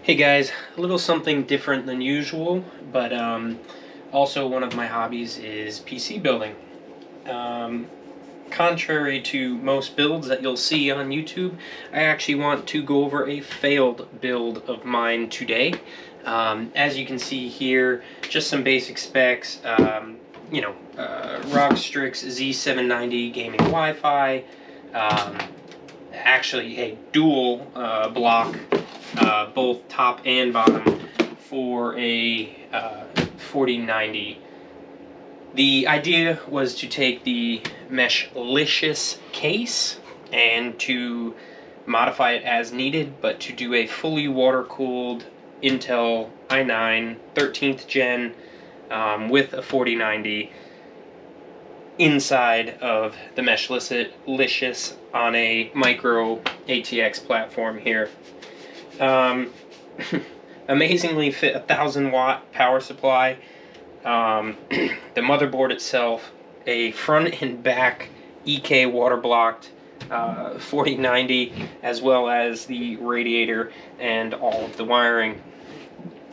Hey guys, a little something different than usual, but also one of my hobbies is PC building. Contrary to most builds that you'll see on YouTube, I actually want to go over a failed build of mine today. As you can see here, just some basic specs, Rockstrix Z-790 gaming Wi-Fi, actually a dual block, both top and bottom, for a 4090. The idea was to take the Meshlicious case and to modify it as needed, but to do a fully water-cooled Intel i9 13th gen with a 4090 inside of the Meshlicious on a micro ATX platform here. Amazingly fit a 1000-watt power supply. The motherboard itself, a front and back EK water blocked 4090, as well as the radiator and all of the wiring.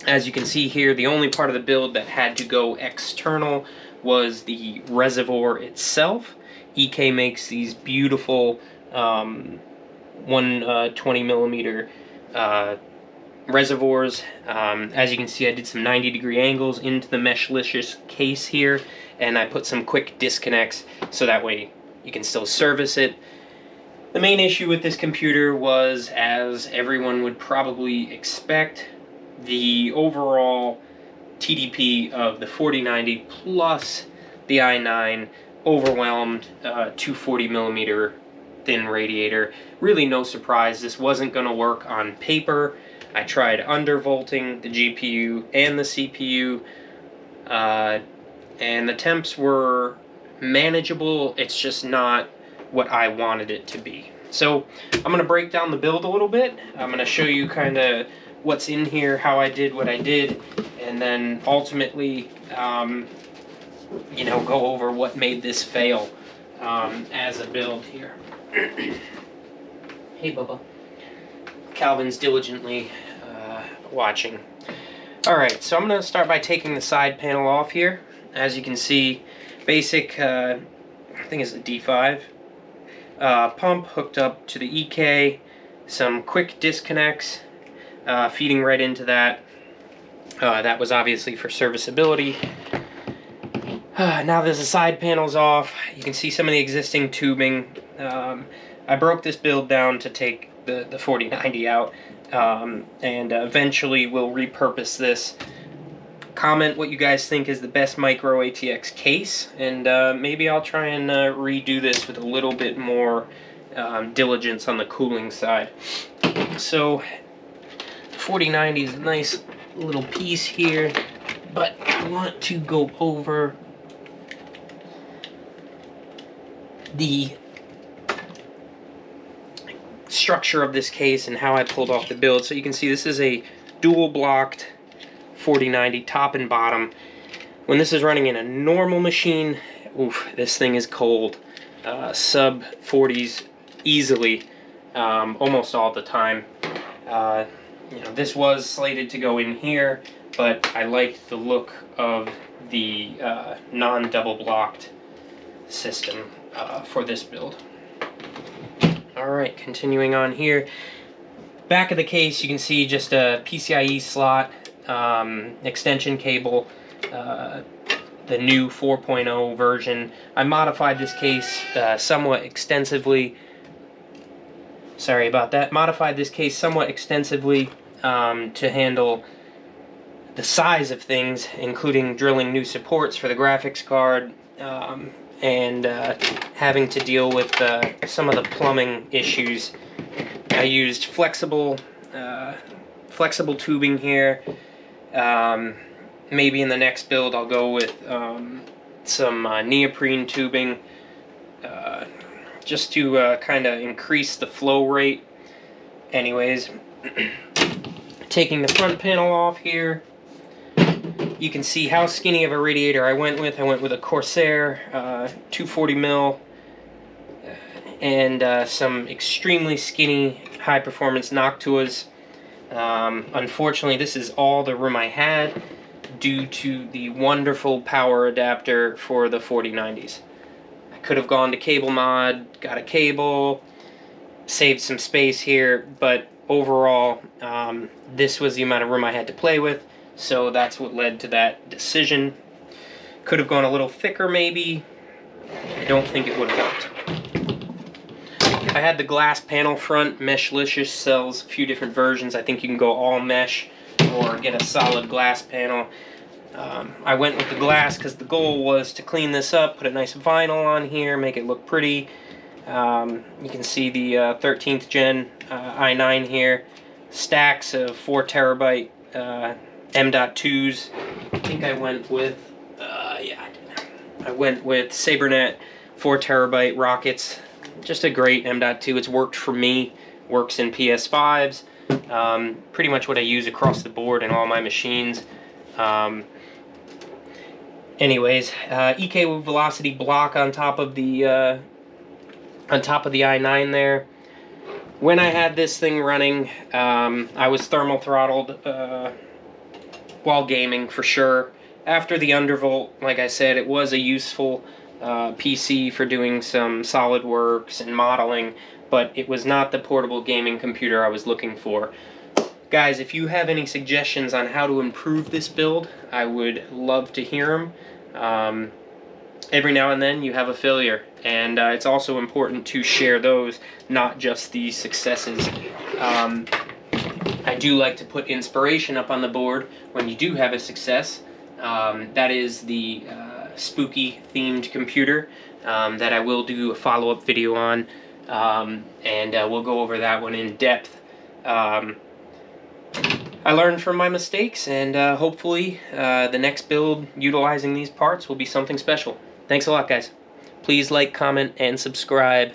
As you can see here, the only part of the build that had to go external was the reservoir itself. EK makes these beautiful 120 millimeter reservoirs. As you can see, I did some 90-degree angles into the Meshlicious case here, and I put some quick disconnects so that way you can still service it. The main issue with this computer was, as everyone would probably expect, the overall TDP of the 4090 plus the i9 overwhelmed 240 millimeter thin radiator. Really no surprise, this wasn't going to work on paper. I tried undervolting the GPU and the CPU, and the temps were manageable. It's just not what I wanted it to be. So I'm going to break down the build a little bit. I'm going to show you kind of what's in here, how I did what I did, and then ultimately, go over what made this fail as a build here. Hey, Bubba. Calvin's diligently watching. Alright, so I'm going to start by taking the side panel off here. As you can see, basic, I think it's a D5 pump hooked up to the EK, some quick disconnects feeding right into that. That was obviously for serviceability. Now that the side panel's off, you can see some of the existing tubing. I broke this build down to take the 4090 out, and eventually we'll repurpose this. Comment what you guys think is the best micro ATX case, and maybe I'll try and redo this with a little bit more diligence on the cooling side. So 4090 is a nice little piece here, but I want to go over the structure of this case and how I pulled off the build. So you can see this is a dual blocked 4090 top and bottom. When this is running in a normal machine, oof, this thing is cold. Sub 40s easily, almost all the time. This was slated to go in here, but I liked the look of the non-double blocked system for this build. Alright, continuing on here. Back of the case, you can see just a PCIe slot, extension cable, the new 4.0 version. I modified this case somewhat extensively. Sorry about that. Modified this case somewhat extensively to handle the size of things, including drilling new supports for the graphics card, and having to deal with some of the plumbing issues. I used flexible tubing here. Maybe in the next build I'll go with some neoprene tubing, just to kind of increase the flow rate. Anyways, taking the front panel off here, you can see how skinny of a radiator I went with. I went with a Corsair 240 mil and some extremely skinny high performance Noctuas. Unfortunately, this is all the room I had due to the wonderful power adapter for the 4090s. I could have gone to cable mod, got a cable, saved some space here, but overall, this was the amount of room I had to play with, so that's what led to that decision. Could have gone a little thicker, maybe. I don't think it would have helped. I had the glass panel front. Meshlicious sells a few different versions. I think you can go all mesh or get a solid glass panel. I went with the glass because the goal was to clean this up, put a nice vinyl on here, make it look pretty. You can see the 13th gen i9 here. Stacks of 4 terabyte M.2s. I think I went with, I went with SaberNet 4 terabyte rockets. Just a great M.2. It's worked for me. Works in PS5s. Pretty much what I use across the board in all my machines. Anyways, EK velocity block on top of the i9 there. When I had this thing running, I was thermal throttled while gaming for sure. After the undervolt, like I said, it was a useful PC for doing some SolidWorks and modeling, but it was not the portable gaming computer I was looking for. Guys, if you have any suggestions on how to improve this build, I would love to hear them. Every now and then you have a failure, and it's also important to share those, not just the successes. I do like to put inspiration up on the board when you do have a success. That is the spooky themed computer that I will do a follow-up video on, and we'll go over that one in depth. I learned from my mistakes, and hopefully the next build utilizing these parts will be something special. Thanks a lot, guys. Please like, comment, and subscribe.